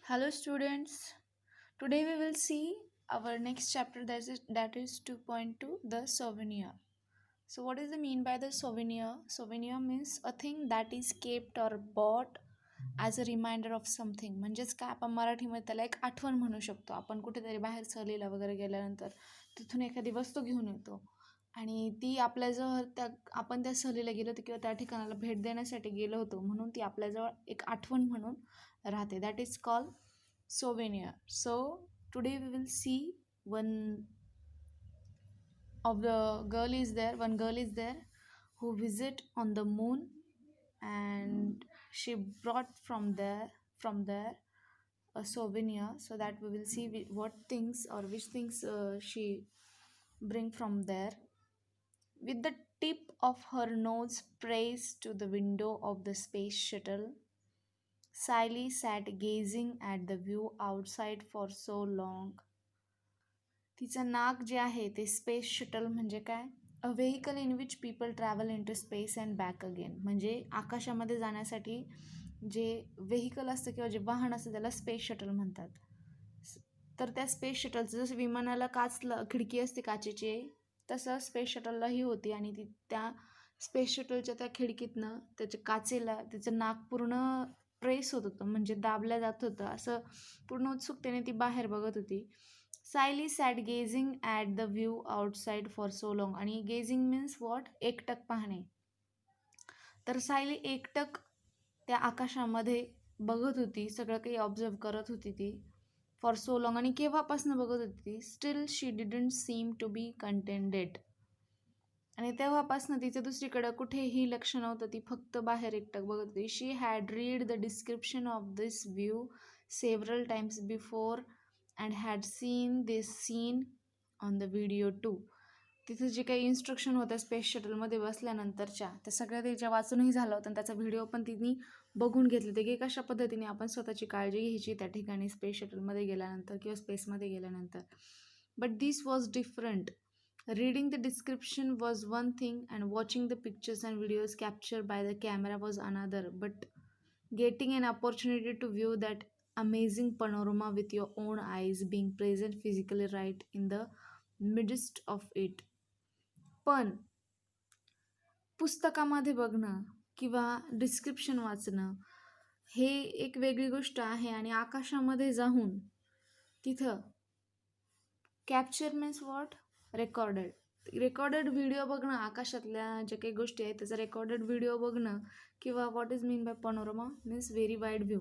Hello, students. Today we will see our next chapter that is 2.2 the souvenir. So, what is the mean by the souvenir? Souvenir means a thing that is kept or bought as a reminder of something. म्हणजेच काय आपण मराठीमध्ये त्याला एक आठवण म्हणू शकतो. आपण कुठेतरी बाहेर सहलीला वगैरे गेल्यानंतर तिथून एखादी वस्तू घेऊन येतो आणि ती आपल्याजवळ आपण त्या सहलीला गेलो होतो किंवा त्या ठिकाणाला भेट देण्यासाठी गेलो होतो म्हणून ती आपल्याजवळ एक आठवण म्हणून राहते. That is called souvenir. So today we will see one of the one girl is there who visit on the moon, and she brought from there a souvenir, so that we will see what things or which things she bring from there. With the tip of her nose pressed to the window of the space shuttle, Sally sat gazing at the view outside for so long. तिचं नाक जे आहे ते space shuttle म्हणजे काय? A vehicle in which people travel into space and back again. म्हणजे आकाशामध्ये जाण्यासाठी जे व्हेकल असतं किंवा जे वाहन असतं त्याला स्पेस शटल म्हणतात. तर त्या स्पेस शटलचं जसं विमानाला खिडकी असते काचेची, तसं स्पेस शटललाही होती आणि ती त्या स्पेस शटलच्या त्या खिडकीतनं त्याच्या काचेला तिचं नाक पूर्ण प्रेस होत होतं, म्हणजे दाबल्या जात होतं. असं पूर्ण उत्सुकतेने ती बाहेर बघत होती. Sayali sat gazing at the view outside for so long. आणि गेझिंग मीन्स वॉट? एकटक पाहणे. तर सायली एकटक त्या आकाशामध्ये बघत होती, सगळं काही ऑब्झर्व करत होती ती फॉर सो लाँग. आणि केव्हापासून बघत होती ती? Still she didn't seem to be contented. आणि तेव्हापासून तिचं दुसरीकडं कुठेही लक्ष नव्हतं, ती फक्त बाहेर एकटक बघत होती. She had read the description of this view several times before and had seen this scene on the video too. तिथं जे काही इन्स्ट्रक्शन होत्या स्पेस शटलमध्ये बसल्यानंतरच्या, त्या सगळ्या तिच्या वाचूनही झालं होतं आणि त्याचा व्हिडिओ पण तिने बघून घेतले होते की कशा पद्धतीने आपण स्वतःची काळजी घ्यायची त्या ठिकाणी स्पेस शटलमध्ये गेल्यानंतर किंवा स्पेसमध्ये गेल्यानंतर. But this was different. Reading the description was one thing and watching the pictures and videos captured by the camera was another. But getting an opportunity to view that amazing panorama with your own eyes, being present physically right in the midst of it. पण पुस्तकामध्ये बघणं किंवा description वाचणं हे एक वेगळी गोष्ट आहे, आणि आकाशामध्ये जाऊन तिथं capture means what? Recorded video बघणं, आकाशातल्या ज्या काही गोष्टी आहेत त्याचा रेकॉर्डेड व्हिडिओ बघणं, किंवा what is mean by panorama means very wide view.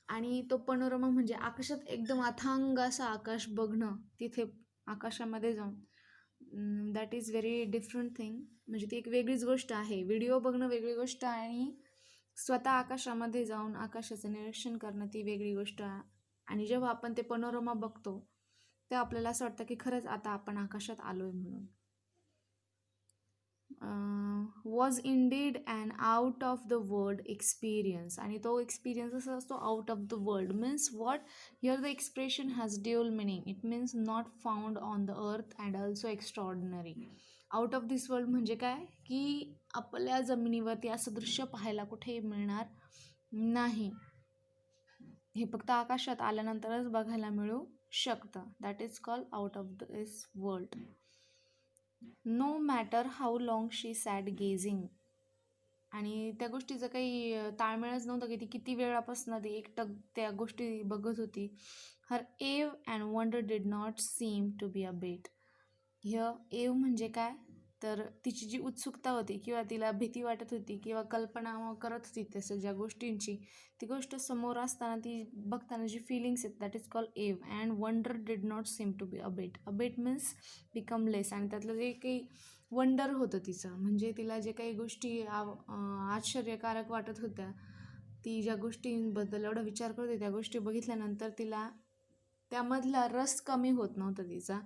आणि तो पनोरमा म्हणजे आकाशात एकदम अथांग असं आकाश बघणं तिथे आकाशामध्ये जाऊन. That is very different thing. म्हणजे ती एक वेगळीच गोष्ट आहे. व्हिडिओ बघणं वेगळी गोष्ट आहे आणि स्वतः आकाशामध्ये जाऊन आकाशाचं निरीक्षण करणं ती वेगळी गोष्ट आहे. आणि जेव्हा आपण ते पनोरमा बघतो तेव्हा आपल्याला असं वाटतं की खरंच आता आपण आकाशात आलोय म्हणून. Was Indeed and out of the world experience. आणि तो एक्सपिरियन्स असा असतो out of the world means what? Here the expression has dual meaning. It means not found on the earth and also extraordinary. Out of this world म्हणजे काय? की आपल्या जमिनीवरती असं दृश्य पाहायला कुठेही मिळणार नाही, हे फक्त आकाशात आल्यानंतरच बघायला मिळू शकतं. That is called out of this world. No matter how long she sat gazing. आणि त्या गोष्टीचं काही ताळमेळच नव्हतं की ती किती वेळापासून ती एकटक त्या गोष्टी बघत होती. Her awe and wonder did not seem to be a बेट. एव म्हणजे काय? तर तिची जी उत्सुकता होती किंवा तिला भीती वाटत होती किंवा कल्पना करत होती त्या सगळ्या गोष्टींची, ती गोष्ट समोर असताना ती बघताना जी फिलिंग्स आहेत that is called awe. And wonder did not seem to be a bait. Abate means become less. आणि त्यातलं जे काही वंडर होतं तिचं, म्हणजे तिला जे काही गोष्टी आश्चर्यकारक वाटत होत्या, ती ज्या गोष्टींबद्दल एवढा विचार करत होती त्या गोष्टी बघितल्यानंतर तिला त्यामधला रस कमी होत नव्हता तिचा,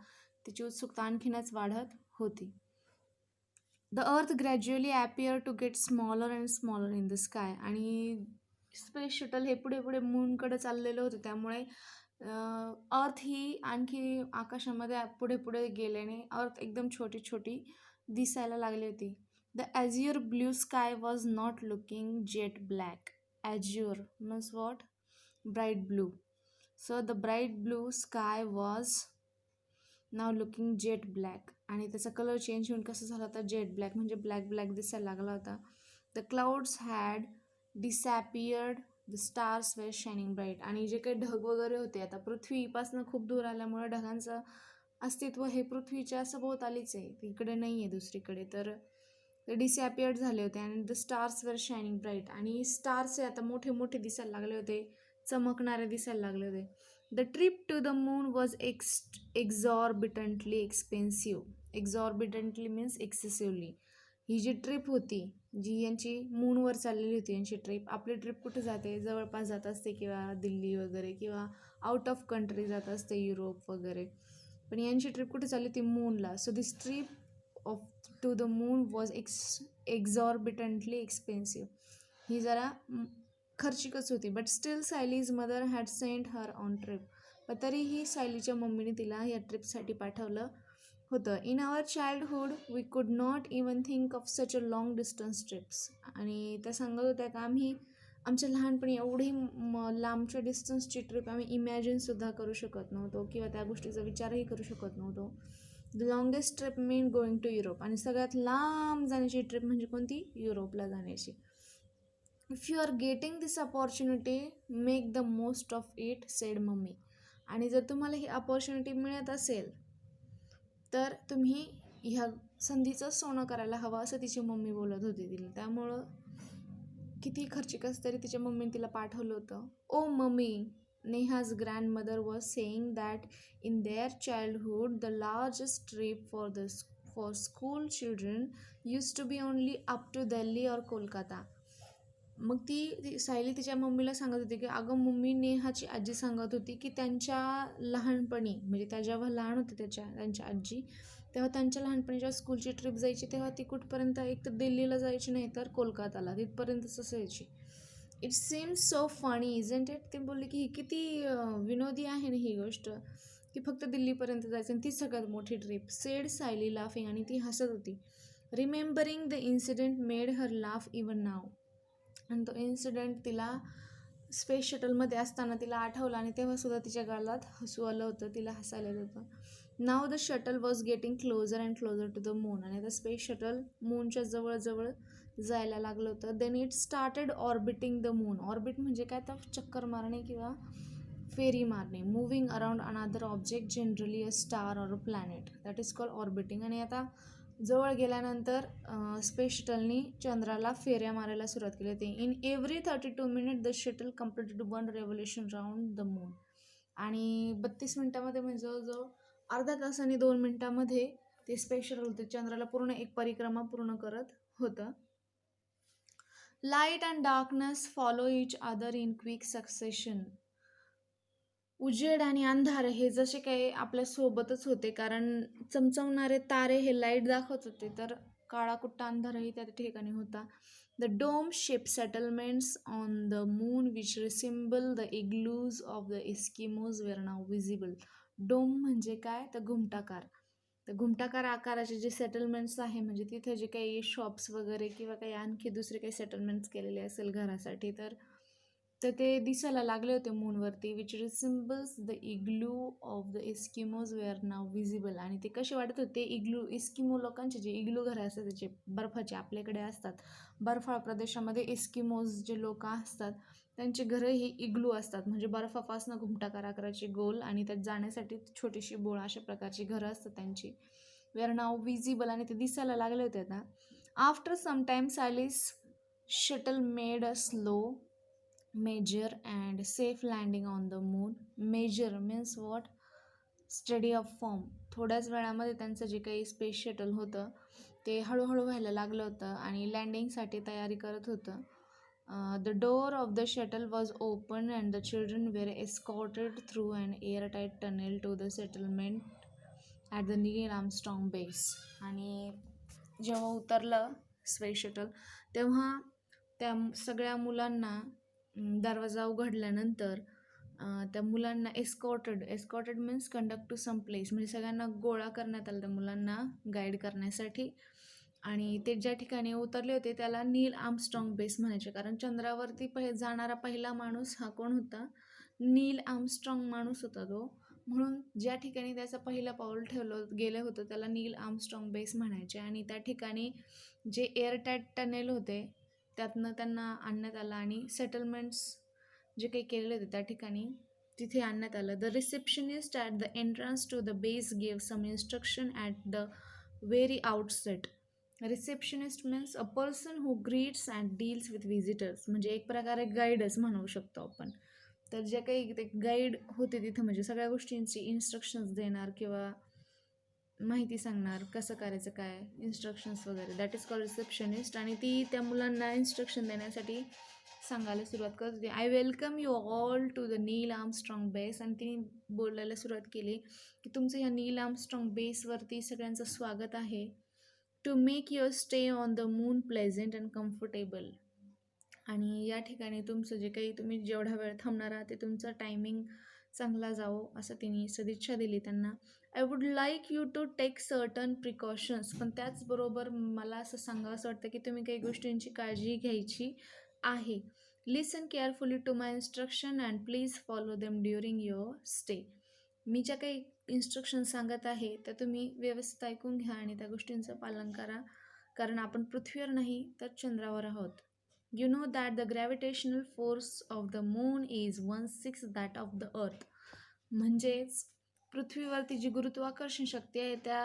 तिची उत्सुकता आणखीनच वाढत होती. The earth gradually appear to get smaller and smaller in the sky. आणि स्पेस शटल हे पुढे पुढे मूनकडे चाललेलं होतं, त्यामुळे अर्थ ही आणखी आकाशामध्ये पुढे पुढे गेल्याने अर्थ एकदम छोटी छोटी दिसायला लागली होती. The azure blue sky was not looking jet black. Azure means what? Bright blue. So the bright blue sky was now looking jet black. आणि त्याचा कलर चेंज होऊन कसं झाला होता, जेट ब्लॅक म्हणजे ब्लॅक ब्लॅक दिसायला लागला होता. The clouds had disappeared, the stars were shining bright. आणि जे काही ढग वगैरे होते, आता पृथ्वीपासून खूप दूर आल्यामुळे ढगांचं अस्तित्व हे पृथ्वीच्या सभोवतालीच आहे, तिकडे नाही आहे दुसरीकडे. तर ते डिसॅपियर्ड झाले होते. आणि the stars were shining bright. आणि स्टार्स हे आता मोठे मोठे दिसायला लागले होते, चमकणारे दिसायला लागले होते. The trip to the moon was exorbitantly expensive. Exorbitantly means excessively. ही जी ट्रिप होती, जी यांची मूनवर चाललेली होती यांची ट्रिप. आपली ट्रिप कुठे जाते, जवळपास जात असते किंवा दिल्ली वगैरे किंवा आउट ऑफ कंट्री जात असते, युरोप वगैरे. पण यांची ट्रिप कुठे चालली होती, मूनला. So this trip of to the moon was exorbitantly expensive. ही जरा खर्चिकच होती. But still Sayali's mother had sent her on trip. पण तरीही सायलीच्या मम्मीने तिला या ट्रिपसाठी पाठवलं होतं. In our childhood we could not even think of such a long distance trips. आणि त्या सांगत होत्या का आम्ही आमच्या लहानपणी एवढी लांबच्या डिस्टन्सची ट्रिप आम्ही इमॅजिनसुद्धा करू शकत नव्हतो किंवा त्या गोष्टीचा विचारही करू शकत नव्हतो. The longest trip mean going to Europe. आणि सगळ्यात लांब जाण्याची ट्रिप म्हणजे कोणती, युरोपला जाण्याची. If you are getting this opportunity make the most of it, said mummy. आणि जर तुम्हाला ही अपॉर्च्युनिटी मिळत असेल तर तुम्ही ह्या संधीचं सोनं करायला हवं, असं तिची मम्मी बोलत होती तिला. त्यामुळं किती खर्चिक असं तरी तिच्या मम्मीने तिला पाठवलं होतं. Oh mummy, Neha's grandmother was saying that in their childhood the largest trip for school children use to be only up to Delhi और कोलकाता. मग ती सायली तिच्या मम्मीला सांगत होती की अगं मम्मी, नेहाची आजी सांगत होती की त्यांच्या लहानपणी, म्हणजे त्या जेव्हा लहान होते त्यांच्या आजी, तेव्हा त्यांच्या लहानपणी जेव्हा स्कूलची ट्रिप जायची तेव्हा ती कुठपर्यंत, एक तर दिल्लीला जायची नाही तर कोलकाताला, तिथपर्यंतच असायची. It seems so funny isn't it. ते बोलले की ही किती विनोदी आहे ना ही गोष्ट, की फक्त दिल्लीपर्यंत जायचं आणि ती सगळ्यात मोठी ट्रिप, सेड सायली लाफिंग. आणि ती हसत होती. Remembering the incident made her laugh even now. आणि तो इन्सिडेंट तिला स्पेस शटलमध्ये असताना तिला आठवला आणि तेव्हासुद्धा तिच्या गालात हसू आलं होतं, तिला हसायला येत होतं. Now the shuttle was getting closer and closer to the moon. आणि आता स्पेस शटल मूनच्या जवळजवळ जायला लागलं होतं. Then it started orbiting the moon. Orbit म्हणजे काय, तर चक्कर मारणे किंवा फेरी मारणे. Moving around another object, generally a star or a planet, that is called orbiting. आणि आता जवळ गेल्यानंतर स्पेस शटलनी चंद्राला फेऱ्या मारायला सुरुवात केली होती. In every 32 minute the shuttle completed 1 revolution round the moon. आणि 32 मिनिटामध्ये म्हणजे जवळजवळ अर्धा तासाने 2 मिनिटामध्ये ते स्पेस शटल होते चंद्राला पूर्ण एक परिक्रमा पूर्ण करत होतं. Light and darkness follow each other in quick succession. उजेड आणि अंधार हे जसे काही आपल्या सोबतच होते, कारण चमचमणारे तारे हे लाईट दाखवत होते, तर काळाकुट्टा अंधारही त्या ठिकाणी होता. The dome shape settlements on the moon which resemble the igloos of the Eskimos were now visible. Dome म्हणजे काय, तर घुमटाकार. तर घुमटाकार आकाराचे जे सेटलमेंट्स आहे, म्हणजे तिथे जे काही शॉप्स वगैरे किंवा काही आणखी दुसरे काही सेटलमेंट्स केलेले असेल घरासाठी, तर ते दिसायला लागले होते मूनवरती. Which resembles the igloo of the Eskimos were now visible. आणि ते कसे वाटत होते, इग्लू, एस्किमो लोकांचे जे इग्लू घरं असतात त्याचे बर्फाचे आपल्याकडे असतात, बर्फाळ प्रदेशामध्ये एस्किमोज जे लोक असतात त्यांचे घरं ही इग्लू असतात, म्हणजे बर्फापासून घुमटाकार आकाराची गोल आणि त्यात जाण्यासाठी छोटीशी बोळ, अशा प्रकारची घरं असतात त्यांची. Were now visible. आणि ते दिसायला लागले होते आता. आफ्टर सम टाइम सायलीस shuttle made a slow major and safe landing on the moon. Major means what, study of form. थोड्याच वेळामध्ये त्यांचं जे काही स्पेस शटल होतं ते हळूहळू व्हायला लागलं होतं आणि लँडिंगसाठी तयारी करत होतं. The door of the shuttle was open and the children were escorted through and airtight tunnel to the settlement at the Neil Armstrong base. आणि जेव्हा उतरलं स्पेस शटल तेव्हा त्या सगळ्या मुलांना दरवाजा उघडल्यानंतर त्या मुलांना escorted means conduct to some place, म्हणजे सगळ्यांना गोळा करण्यात आलं त्या मुलांना गाईड करण्यासाठी. आणि ते ज्या ठिकाणी उतरले होते त्याला नील आर्मस्ट्रॉंग बेस म्हणायचे, कारण चंद्रावरती जाणारा पहिला माणूस हा कोण होता, नील आर्मस्ट्रॉंग माणूस होता तो, म्हणून ज्या ठिकाणी त्याचं पहिलं पाऊल ठेवलं गेलं होतं त्याला नील आर्मस्ट्रॉंग बेस म्हणायचे. आणि त्या ठिकाणी जे एअरटाईट टनेल होते त्यातनं त्यांना आणण्यात आलं आणि सेटलमेंट्स जे काही केलेले होते त्या ठिकाणी तिथे आणण्यात आलं. The receptionist at the entrance to the base gave some instruction at the very outset. Receptionist means a person who greets and deals with visitors, म्हणजे एक प्रकारे गाईडच म्हणू शकतो आपण. तर जे काही ते गाईड होते तिथं म्हणजे सगळ्या गोष्टींची इन्स्ट्रक्शन्स देणार किंवा माहिती सांगणार कसं करायचं काय इन्स्ट्रक्शन्स वगैरे, दॅट इज कॉल्ड रिसेप्शनिस्ट. आणि ती त्या मुलांना इन्स्ट्रक्शन देण्यासाठी सांगायला सुरुवात करत होती. I welcome you all to the Neil Armstrong base. आणि तिने बोलायला सुरुवात केली की तुमचं ह्या नील आर्मस्ट्रॉंग बेसवरती सगळ्यांचं स्वागत आहे. To make your stay on the moon pleasant and comfortable. आणि या ठिकाणी तुमचं जे काही तुम्ही जेवढा वेळ थांबणार आहात ते तुमचं टायमिंग चांगला जावो असं तिने सदिच्छा दिली त्यांना. I would like you to take certain precautions. पण त्याचबरोबर मला असं सांगावं असं वाटतं की तुम्ही काही गोष्टींची काळजी घ्यायची आहे. Listen carefully to my instruction and please follow them during your stay. मी ज्या काही इन्स्ट्रक्शन सांगत आहे त्या तुम्ही व्यवस्थित ऐकून घ्या आणि त्या गोष्टींचं पालन करा, कारण आपण पृथ्वीवर नाही तर चंद्रावर आहोत. You know that the gravitational force of the moon is 1/6 that of the earth. म्हणजेच पृथ्वीवरती जी गुरुत्वाकर्षण शक्ती आहे त्या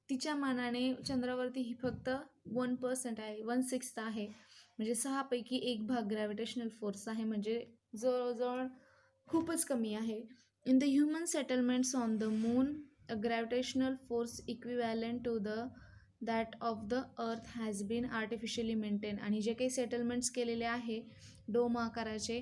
तिच्या मानाने चंद्रावरती ही फक्त 1% आहे, 1/6 आहे. म्हणजे 6पैकी 1 भाग ग्रॅव्हिटेशनल फोर्स आहे, म्हणजे जवळजवळ खूपच कमी आहे. In the human settlements on the moon a gravitational force equivalent to the that of the earth has been artificially maintain. आणि जे काही सेटलमेंट्स केलेले आहे डोम आकाराचे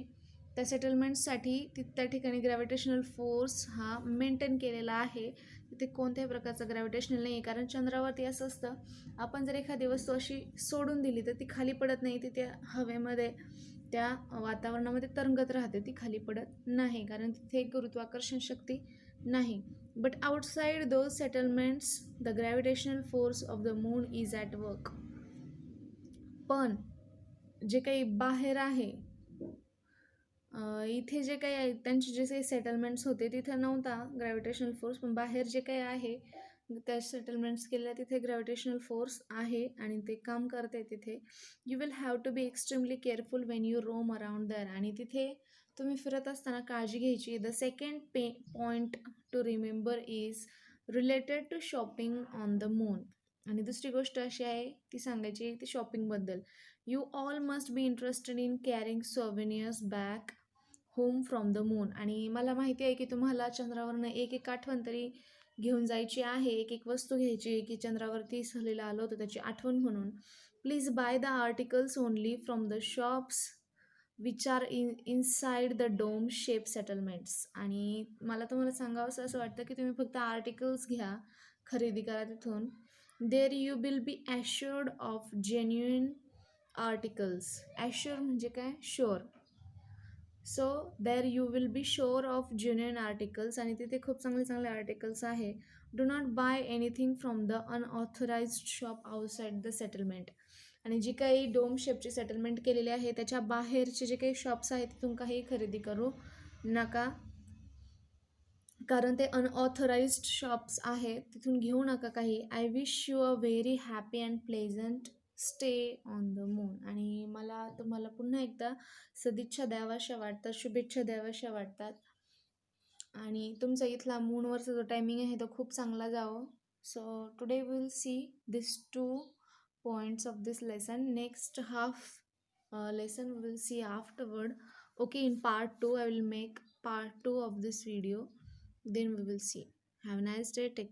त्या सेटलमेंट्ससाठी त्या ठिकाणी ग्रॅव्हिटेशनल फोर्स हा मेंटेन केलेला आहे. तिथे कोणत्याही प्रकारचं ग्रॅव्हिटेशनल नाही आहे, कारण चंद्रावरती असं असतं आपण जर एखादी वस्तू अशी सोडून दिली तर ती खाली पडत नाही, ती त्या हवेमध्ये त्या वातावरणामध्ये तरंगत राहते, ती खाली पडत नाही कारण तिथे एक गुरुत्वाकर्षण शक्ती नाही. But outside those settlements the gravitational force of the moon is at work. पण जे काही बाहेर आहे इथे जे काही आहे त्यांचे जे काही सेटलमेंट्स होते तिथं नव्हता ग्रॅव्हिटेशनल फोर्स, पण बाहेर जे काही आहे त्या सेटलमेंट्स केलेल्या तिथे ग्रॅव्हिटेशनल फोर्स आहे आणि ते काम करते तिथे. You will have to be extremely careful when you roam around there. आणि तिथे तुम्ही फिरत असताना काळजी घ्यायची. The second point to remember is related to shopping on the moon. आणि दुसरी गोष्ट अशी आहे ती सांगायची ती शॉपिंगबद्दल. You all must be interested in carrying souvenirs back home from the moon. आणि मला माहिती आहे की तुम्हाला चंद्रावरनं एक एक आठवण तरी घेऊन जायची आहे, एक एक वस्तू घ्यायची की चंद्रावरती सहलीला आलो होतो त्याची आठवण म्हणून. Please buy the articles only from the shops which are inside the dome shape settlements. आणि मला तुम्हाला सांगावंसं असं वाटतं की तुम्ही फक्त आर्टिकल्स घ्या, खरेदी करा तिथून. There you will be assured of genuine articles. Assure म्हणजे काय, sure. So there you will be sure of genuine articles. आणि तिथे खूप चांगले चांगले आर्टिकल्स आहे. Do not buy anything from the unauthorized shop outside the settlement. आणि जी काही डोम शेपची सेटलमेंट केलेली आहे त्याच्या बाहेरचे जे काही शॉप्स आहेत तिथून काही खरेदी करू नका, कारण ते अनऑथराइज्ड शॉप्स आहेत, तिथून घेऊ नका काही. I wish you a very happy and pleasant stay on the moon. आणि मला तुम्हाला पुन्हा एकदा सदिच्छा द्याव्याशा वाटतात, शुभेच्छा द्याव्याशा वाटतात. आणि तुमचा इथला मूनवरचा जो टायमिंग आहे तो खूप चांगला जावं. So today will see this 2 points of this lesson. Next half lesson we will see afterward. Okay, in part 2 I will make part 2 of this video, then we will see. Have a nice day. Take